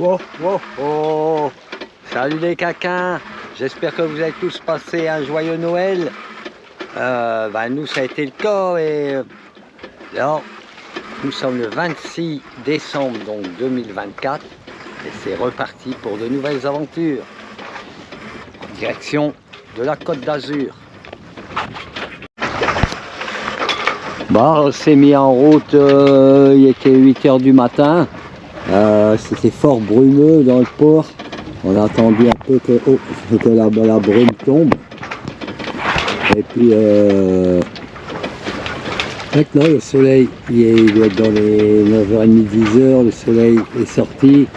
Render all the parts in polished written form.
Oh, oh, oh. Salut les caquins, j'espère que vous avez tous passé un joyeux Noël. Nous ça a été le cas et là nous sommes le 26 décembre donc 2024 et c'est reparti pour de nouvelles aventures en direction de la Côte d'Azur. Bon, on s'est mis en route, il était 8 h du matin. C'était fort brumeux dans le port. On a attendu un peu que la brume tombe. Et puis maintenant le soleil, il doit être dans les 9h30, 10h, le soleil est sorti.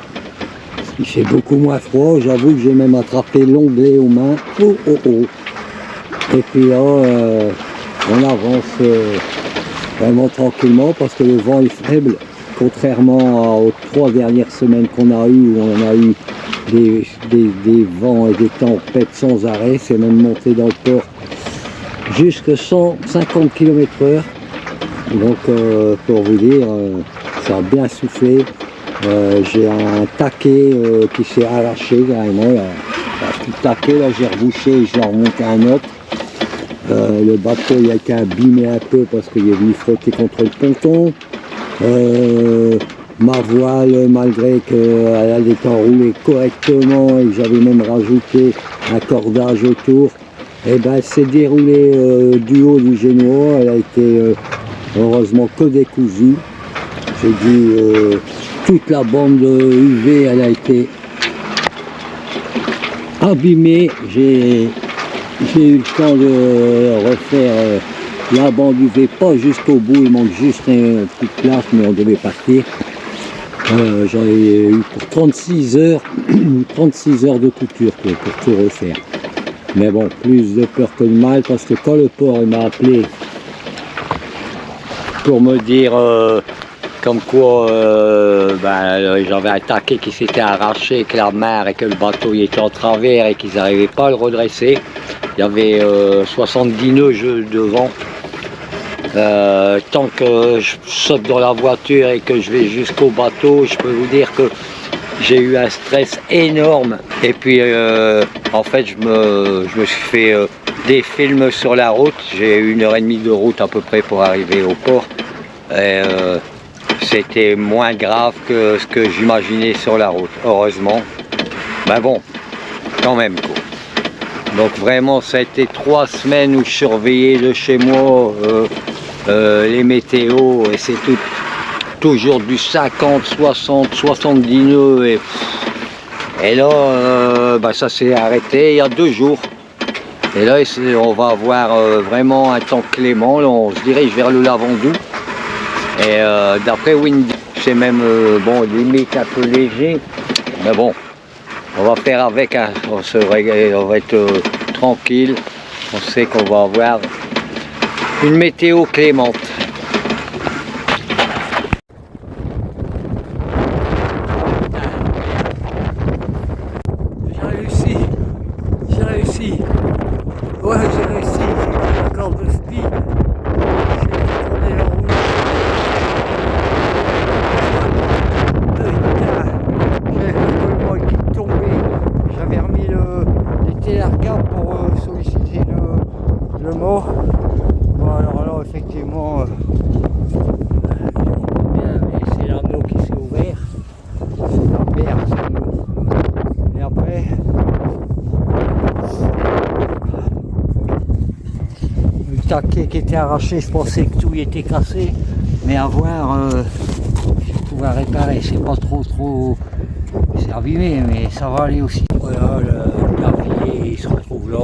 Il fait beaucoup moins froid, j'avoue que j'ai même attrapé l'onglet aux mains. Oh oh oh. Et puis là, on avance vraiment tranquillement parce que le vent est faible. Contrairement aux 3 dernières semaines qu'on a eues, où on a eu des vents et des tempêtes sans arrêt, c'est même monté dans le port jusqu'à 150 km/h. Donc pour vous dire, ça a bien soufflé. J'ai un taquet qui s'est arraché carrément. Tout taquet, là j'ai rebouché et j'ai remonté un autre. Le bateau il a été abîmé un peu parce qu'il est venu frotter contre le ponton. Ma voile, malgré qu'elle était enroulée correctement et que j'avais même rajouté un cordage autour, et ben elle s'est déroulée du haut du génois. Elle a été heureusement que décousue. J'ai dit toute la bande UV elle a été abîmée. J'ai eu le temps de refaire la bande UV, pas jusqu'au bout, il manque juste une petite place, mais on devait partir. J'en ai eu pour 36 heures, 36 heures de couture pour tout refaire. Mais bon, plus de peur que de mal, parce que quand le port m'a appelé pour me dire comme quoi j'avais un taquet qui s'était arraché, que la mer et que le bateau il était en travers et qu'ils n'arrivaient pas à le redresser. Il y avait 70 nœuds devant. Tant que je saute dans la voiture et que je vais jusqu'au bateau, je peux vous dire que j'ai eu un stress énorme. Et puis en fait je me suis fait des films sur la route. J'ai eu 1h30 de route à peu près pour arriver au port. Et c'était moins grave que ce que j'imaginais sur la route, heureusement. Ben bon, quand même quoi. Donc vraiment ça a été 3 semaines où je surveillais de chez moi les météos et c'est toujours du 50, 60, 70 nœuds et là ça s'est arrêté il y a 2 jours. Et là on va avoir vraiment un temps clément, là, on se dirige vers le Lavandou et d'après Windy c'est même limite un peu léger, mais bon on va faire avec, hein. On va être tranquille, on sait qu'on va avoir une météo clémente. J'ai réussi, ouais j'ai réussi, j'ai encore de speed, j'ai tourné la roue. J'avais le mot qui tombait, j'avais remis les télargas pour solliciter le mot. Bon alors là effectivement c'est l'anneau qui s'est ouvert, c'est la merde ça nous. Et après le taquet qui était arraché, je pensais que tout y était cassé, mais à voir je vais pouvoir réparer, c'est pas trop c'est abîmé mais ça va aller aussi. Voilà le clavier il se retrouve là.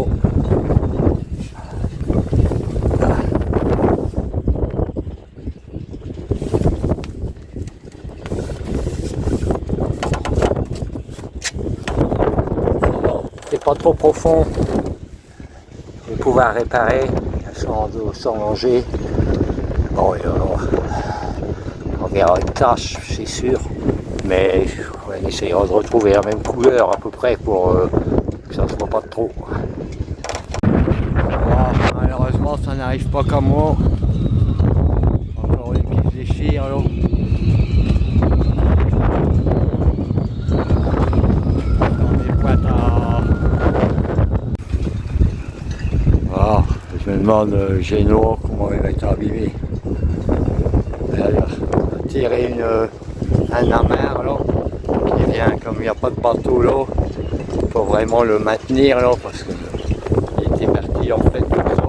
Pas trop profond, je vais pouvoir réparer sans manger. Bon, on verra une tâche, c'est sûr, mais on essayera de retrouver la même couleur à peu près pour que ça ne se voit pas trop. Malheureusement, ça n'arrive pas qu'à moi. Encore une qui se déchire là. demande Géno comment il va être abîmé. D'ailleurs, tirer un amarre là, qui vient, comme il n'y a pas de bateau là, il faut vraiment le maintenir là, parce qu'il était parti en fait comme ça.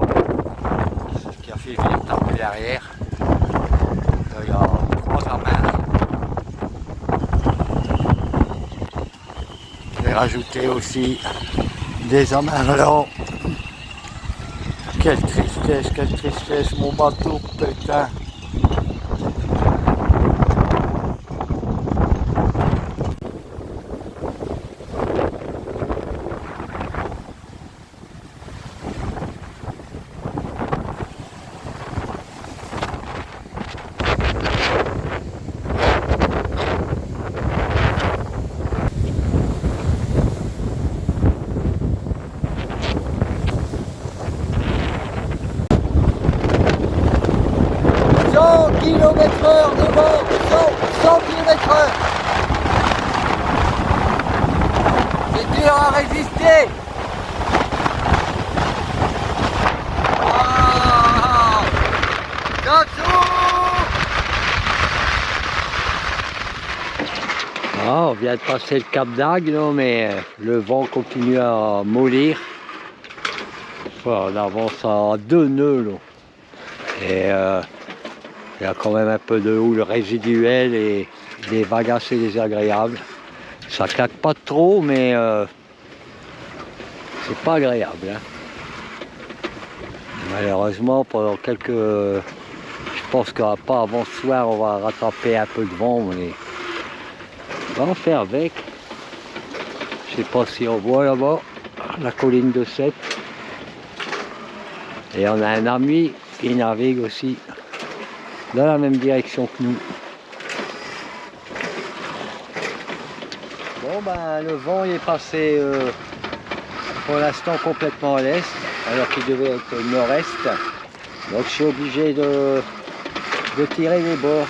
C'est ce qui a fait venir taper derrière. Là, il y a 3 amarres. Je vais rajouter aussi des amarres là. Quelle tristesse, mon bateau, putain. Km/h de vent, 100 km/h. C'est dur à résister. On vient de passer le cap d'Agde, mais le vent continue à mollir. On avance à 2 nœuds. Là. Et il y a quand même un peu de houle résiduelle et des vagues assez désagréables. Ça claque pas trop, mais c'est pas agréable. Hein. Malheureusement, pendant quelques... je pense qu'à pas avant ce soir, on va rattraper un peu de vent, mais on va en faire avec. Je sais pas si on voit là-bas la colline de Sète. Et on a un ami qui navigue aussi dans la même direction que nous. Bon ben le vent il est passé pour l'instant complètement à l'est, alors qu'il devait être nord-est. Donc je suis obligé de tirer les bords.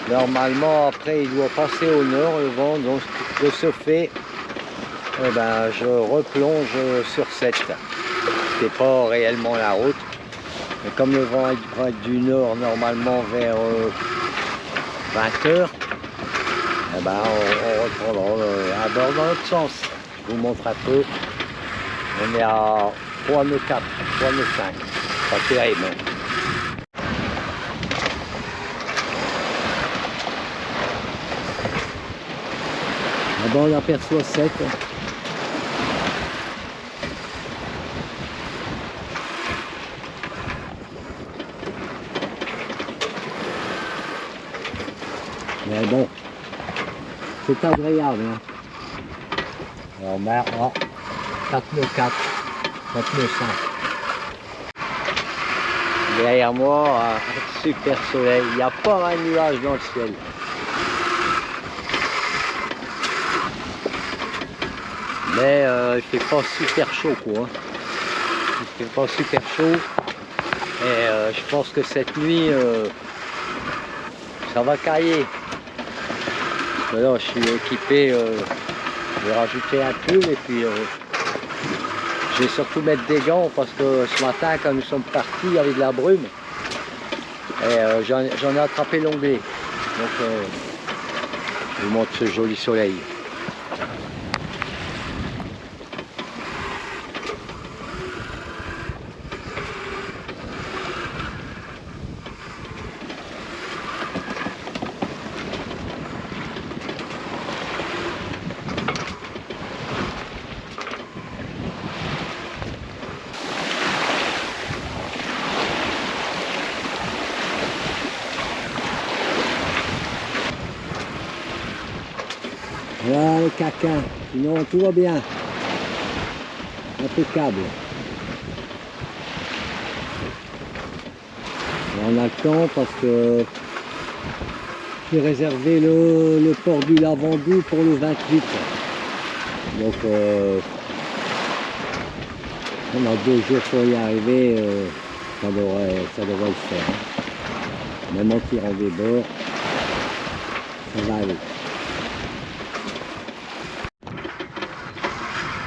Normalement après il doit passer au nord le vent, donc de ce fait eh ben, je replonge sur Sète, ce qui n'est pas réellement la route. Mais comme le vent va être du nord normalement vers 20 h, eh ben, on reprendra à bord dans l'autre sens. Je vous montre un peu. On est à 3 nœuds 4, 3 nœuds 5. Pas terrible. Là-bas on aperçoit Sète. Mais bon, c'est agréable. Hein. Alors, mer, 4 nœuds 4, 4 nœuds 5. Derrière moi, un super soleil. Il n'y a pas un nuage dans le ciel. Mais il fait pas super chaud, quoi. Hein. Il fait pas super chaud. Et je pense que cette nuit, ça va cailler. Là, je suis équipé, je vais rajouter un pull et puis je vais surtout mettre des gants parce que ce matin, quand nous sommes partis, il y avait de la brume et j'en ai attrapé l'onglet. Donc, je vous montre ce joli soleil. Voilà le caquin, sinon tout va bien. Impeccable. Et on a le temps parce que j'ai réservé le port du Lavandou pour le 28. Donc on a 2 jours pour y arriver, ça devrait le faire. Même en tirant des bords, ça va aller.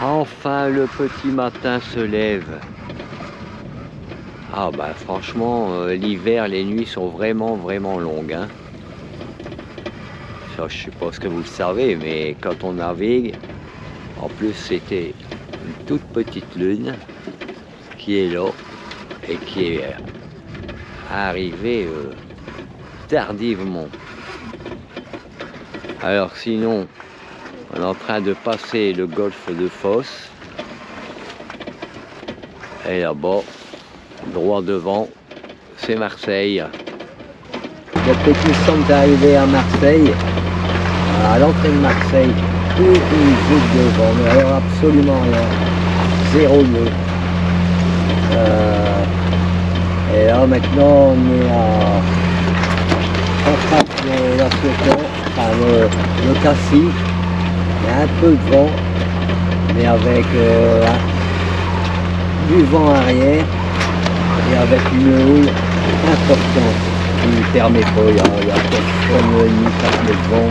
Enfin, matin, le petit matin se lève. Ah bah franchement, l'hiver, les nuits sont vraiment longues. Hein. Ça, je sais pas ce que vous le savez, mais quand on navigue, en plus c'était une toute petite lune qui est là et qui est arrivée tardivement. Alors sinon, on est en train de passer le golfe de Fos. Et là-bas, droit devant, c'est Marseille. Depuis que nous sommes arrivés à Marseille, à l'entrée de Marseille, tout une goutte de vent, mais alors absolument rien, zéro nœud. Et là maintenant on est en face de la Ciotat, enfin le Cassis, il y a un peu de vent, mais avec du vent arrière et avec une houle importante qui ne permet pas, il y a quelques nuits, 4 mètres de vent.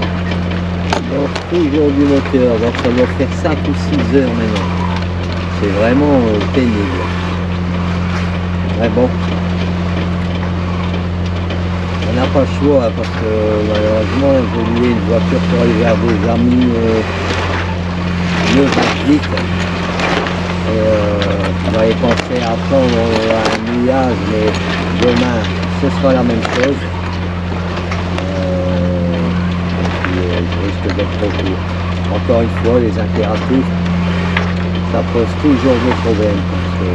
Donc toujours du moteur, donc ça doit faire 5 ou 6 heures maintenant. C'est vraiment pénible. Mais bon, on n'a pas le choix hein, parce que malheureusement j'ai loué une voiture pour aller vers des amis vite. J'avais pensé à prendre un nuage, mais demain ce sera la même chose. Je risque d'être trop court. Encore une fois, les impératifs, ça pose toujours des problèmes. Parce que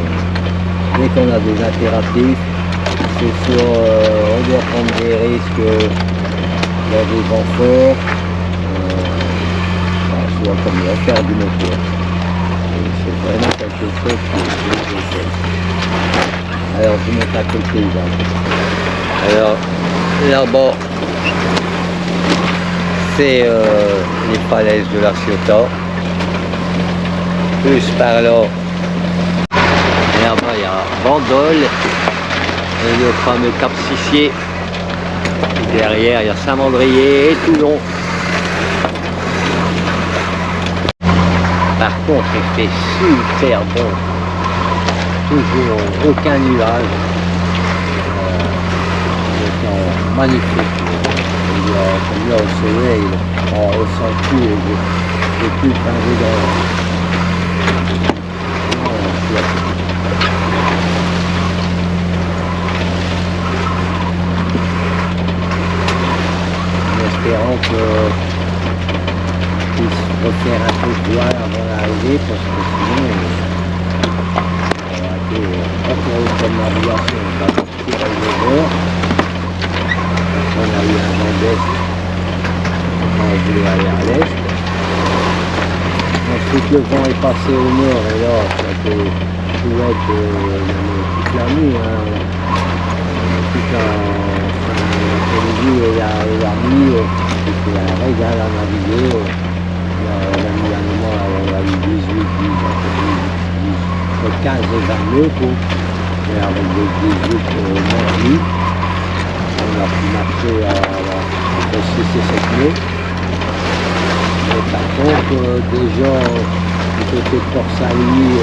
dès qu'on a des impératifs, c'est soit on doit prendre des risques dans des vents forts, soit comme faire du moteur. C'est vraiment quelque chose qui est difficile. Alors je vous montre un peu le paysage. Alors là-bas, c'est les falaises de la Ciotat. Plus par là, et là-bas il y a Bandol et le fameux Cap Sissier. Et derrière il y a Saint-Mandrier et Toulon. Par contre il fait super bon. Toujours aucun nuage. Le temps magnifique. Comme là au soleil, on ressent tout et j'ai plus plongé dans en espérant que je puisse refaire un peu de voile avant l'arrivée parce que sinon ça aurait été encore une bonne navigation. On va partir à l'hiver. On a eu un vent d'est quand on voulait aller à l'est. Ensuite le vent est passé au nord et là ça a été chouette toute la nuit. Toute l'après-midi et la nuit, c'était un régal à naviguer. La nuit à un moment on a eu 18, 15 et 20 nœuds et avec des 18 nuit. On a pu marcher entre 6 et 7 nœuds. Mais par contre, déjà, du côté de Port-Saint-Louis,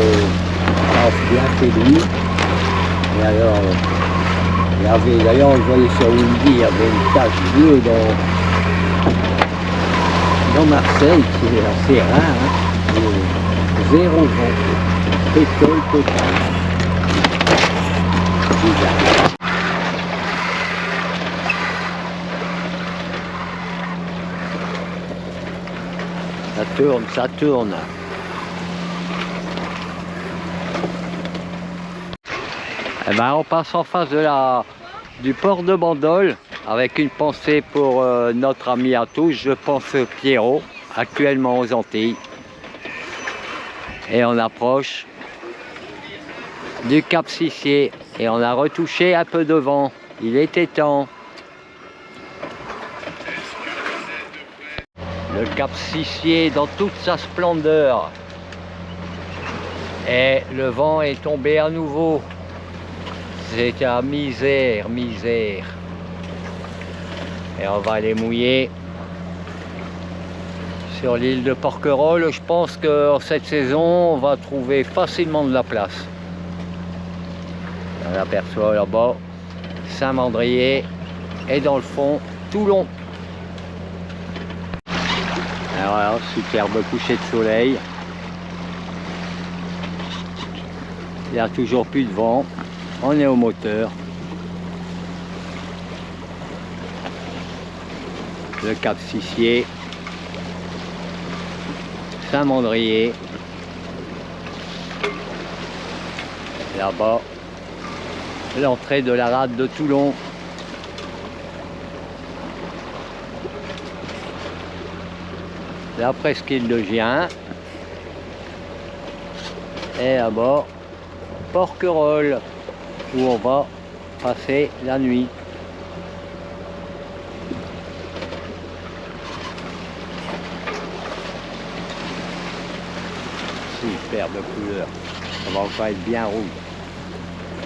ça a bien fait lui. Et alors, d'ailleurs, on le voyait sur Windy, il y avait une tache bleue dans Marseille, qui est assez rare. Hein. Zéro vent, pétrole total. Bizarre. Ça tourne. Et ben, on passe en face du port de Bandol avec une pensée pour notre ami à tous, je pense Pierrot, actuellement aux Antilles. Et on approche du Cap Sissier et on a retouché un peu de vent. Il était temps. Le Cap Sissier dans toute sa splendeur. Et le vent est tombé à nouveau. C'est à misère. Et on va aller mouiller Sur l'île de Porquerolles, je pense qu'en cette saison, on va trouver facilement de la place. On aperçoit là-bas Saint-Mandrier et dans le fond, Toulon. Alors voilà, superbe coucher de soleil. Il n'y a toujours plus de vent. On est au moteur. Le Cap Sissier. Saint-Mandrier. Là-bas, l'entrée de la rade de Toulon. La presqu'île de Gien. Et là-bas, Porquerolles, où on va passer la nuit. Superbe couleur. Ça va encore être bien rouge.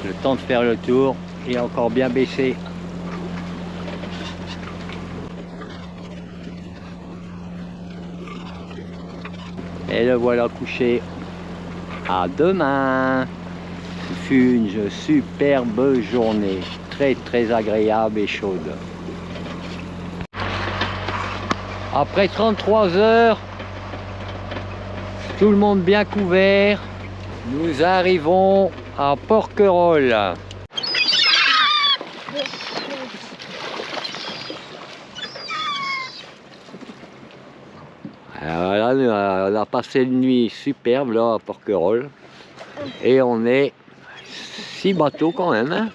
Le temps de faire le tour est encore bien baissé. Et le voilà couché. À demain. Ce fut une superbe journée, très agréable et chaude. Après 33 heures, tout le monde bien couvert, nous arrivons à Porquerolles. Alors là, on a passé une nuit superbe là à Porquerolles et on est 6 bateaux quand même. Hein.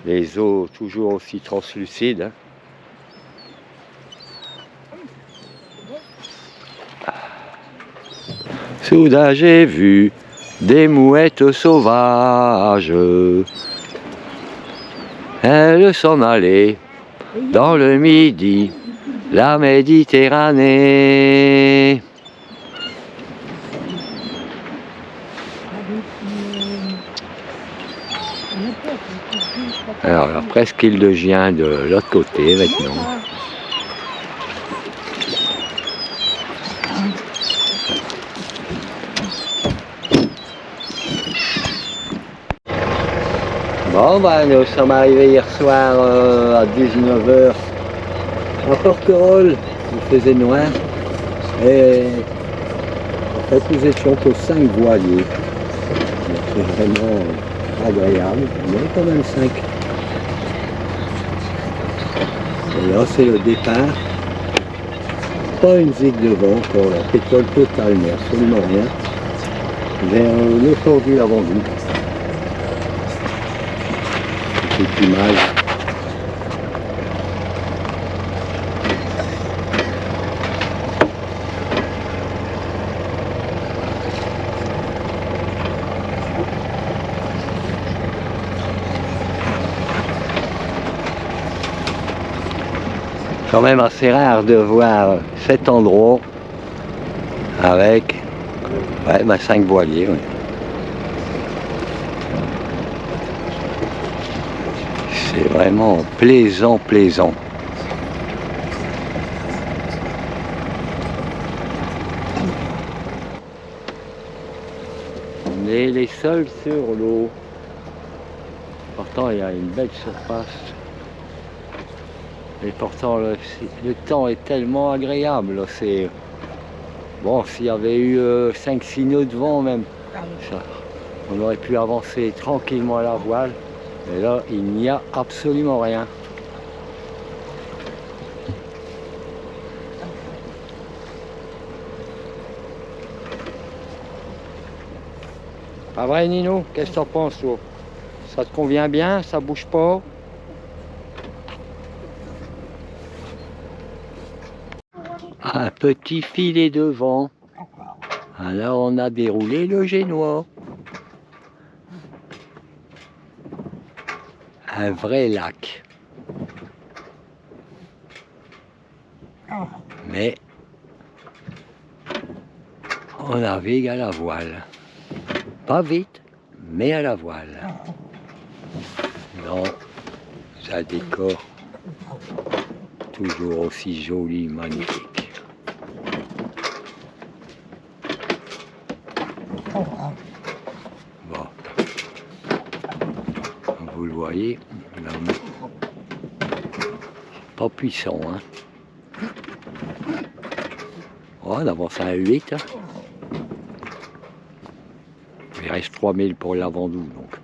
Les eaux toujours aussi translucides. Hein. Soudain j'ai vu des mouettes sauvages. Elles s'en allaient dans le Midi, la Méditerranée. Alors la presqu'île de Gien de l'autre côté maintenant. Bon ben nous sommes arrivés hier soir à 19 h à Porquerolles, il faisait noir et en fait nous étions que 5 voiliers. C'est vraiment agréable, mais quand même 5. Et là c'est le départ, pas une zig de vent encore, la pétrole totale mais absolument rien, vers le port du Lavandou. Cette image. Quand même assez rare de voir cet endroit avec 5 voiliers. Ouais. C'est vraiment plaisant. On est les seuls sur l'eau. Pourtant il y a une belle surface. Et pourtant le temps est tellement agréable. C'est bon, s'il y avait eu 5-6 nœuds de vent même, ça, on aurait pu avancer tranquillement à la voile. Et là, il n'y a absolument rien. Pas vrai, Nino? Qu'est-ce que t'en penses, toi? Ça te convient bien? Ça bouge pas? Un petit filet de vent. Alors, on a déroulé le Génois. Un vrai lac. Mais on navigue à la voile. Pas vite, mais à la voile. Non, c'est un décor toujours aussi joli, magnifique. Bon, vous le voyez, là, pas puissant, hein. Oh, on avance à 8. Hein. Il reste 3000 pour la Vendou, donc.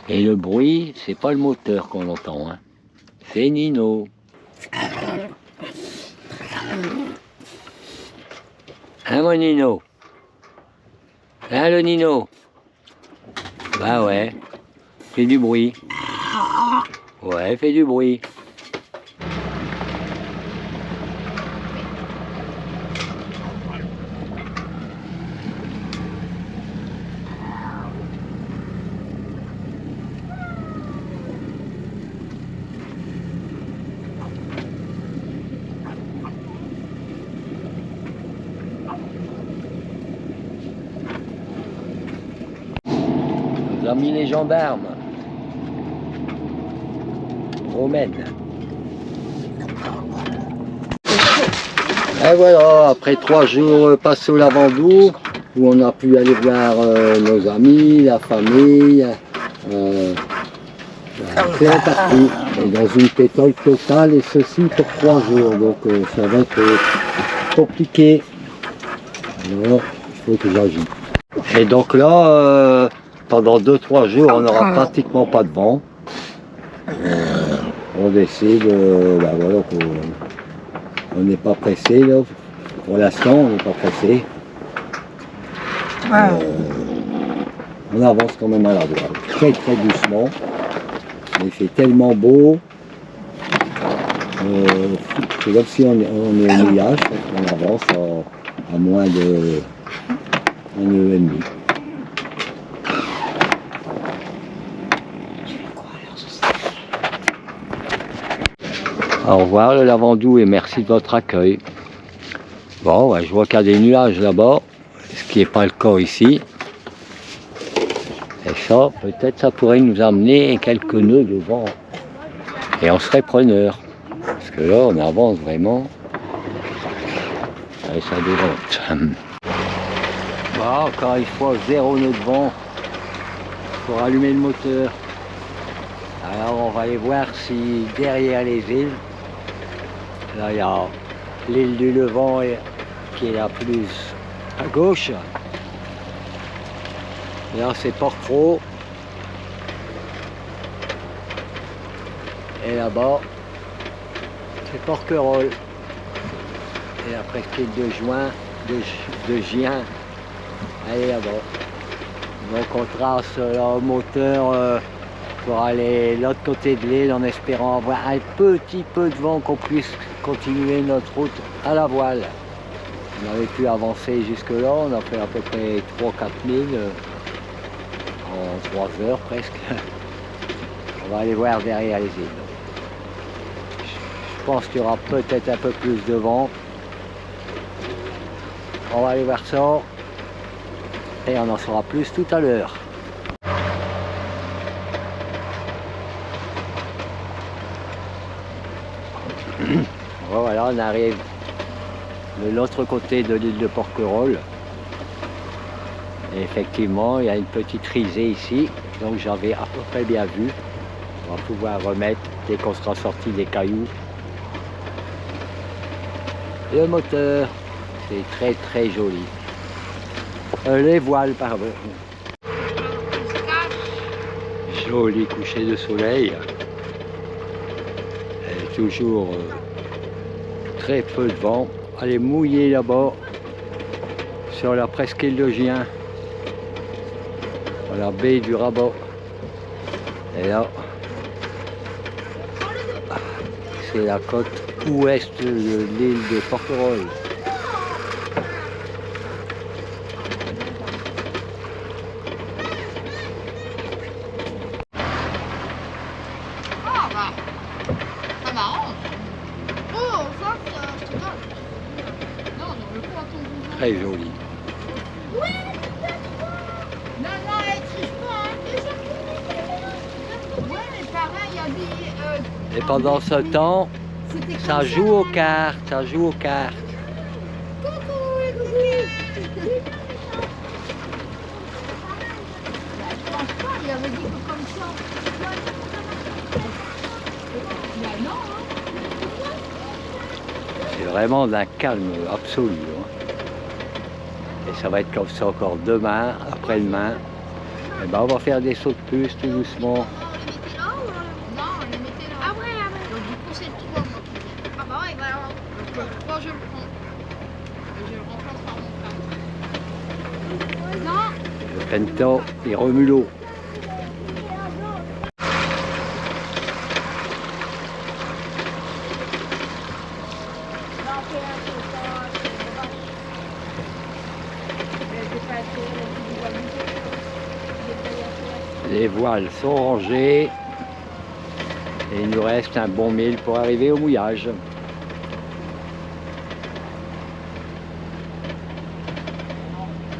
Et le bruit, c'est pas le moteur qu'on entend, hein. C'est Nino. Hein, mon Nino? Hein, le Nino? Bah ouais, fait du bruit. Ouais, fait du bruit. Nos amis les gendarmes promènent. Et voilà, après 3 jours passés au Lavandou, où on a pu aller voir nos amis, la famille, plein partout, et dans une pétole totale, et ceci pour 3 jours, donc ça va être compliqué. Alors, il faut que j'agisse. Et donc là, pendant 2-3 jours, on n'aura pratiquement pas de vent. On décide, ben voilà, on n'est pas pressé là. Pour l'instant, on n'est pas pressé. On avance quand même à la voile, très très doucement. Il fait tellement beau. C'est comme si on est au nuage, on avance à moins de 1 nœud et demi. Au revoir le Lavandou et merci de votre accueil. Bon, ouais, je vois qu'il y a des nuages là-bas, ce qui n'est pas le cas ici. Et ça, peut-être ça pourrait nous amener quelques nœuds de vent. Et on serait preneur. Parce que là, on avance vraiment. Et ça dévente. Bon, encore une fois, 0 nœud de vent pour allumer le moteur. Alors on va aller voir si derrière les îles, là il y a l'île du Levant qui est la plus à gauche. Là c'est Porquerolles. Et là-bas c'est Porquerolles. Et la presqu'île de Juin, de Gien, elle est là-bas. Donc on trace le moteur pour aller de l'autre côté de l'île en espérant avoir un petit peu de vent qu'on puisse continuer notre route à la voile. On avait pu avancer jusque là, on a fait à peu près 3-4 000 en 3 heures presque. On va aller voir derrière les îles. Je pense qu'il y aura peut-être un peu plus de vent. On va aller voir ça et on en saura plus tout à l'heure. Voilà, on arrive de l'autre côté de l'île de Porquerolles. Et effectivement, il y a une petite risée ici, donc j'avais à peu près bien vu. On va pouvoir remettre, dès qu'on sera sorti des cailloux, le moteur. C'est très très joli. Les voiles, pardon. Joli coucher de soleil. Et toujours très peu de vent. Allez mouiller là-bas sur la presqu'île de Gien, à la baie du Rabat. Et là, c'est la côte ouest de l'île de Porquerolles. Très joli. Et pendant ce temps, ça joue aux cartes, ça joue aux cartes. Il avait dit que comme ça. C'est vraiment d'un calme absolu. Hein. Et ça va être comme ça encore demain, après-demain. Et ben on va faire des sauts de puce tout doucement. Non, on les mettait là. Ah ouais, ah ouais. Donc du coup, c'est toi moi qui viens. Ah bah ouais, bah alors. Moi je le prends. Et je le remplace par mon frère. Non. Le Pento et Romulo. Les voiles sont rangées et il nous reste un bon mille pour arriver au mouillage.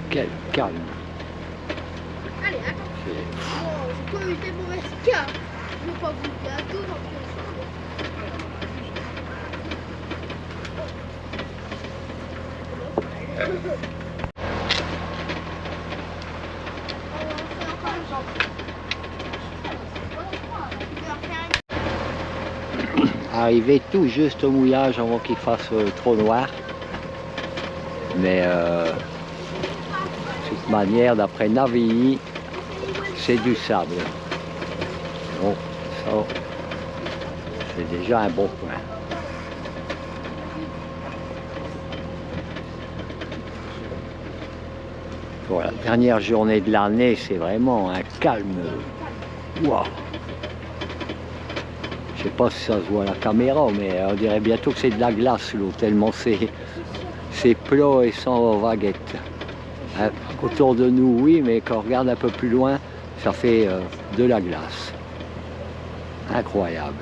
Quel calme. Allez, attends. Bon, j'ai pas eu des mauvaises cartes. Je veux pas vous gâteau dans Arrivé tout juste au mouillage avant qu'il fasse trop noir. Mais de toute manière, d'après Navi, c'est du sable. Bon, ça, c'est déjà un bon point. Pour la dernière journée de l'année, c'est vraiment un calme. Waouh! Je sais pas si ça se voit à la caméra, mais on dirait bientôt que c'est de la glace l'eau, tellement c'est plat et sans vaguette. Hein, autour de nous, oui, mais quand on regarde un peu plus loin, ça fait de la glace. Incroyable.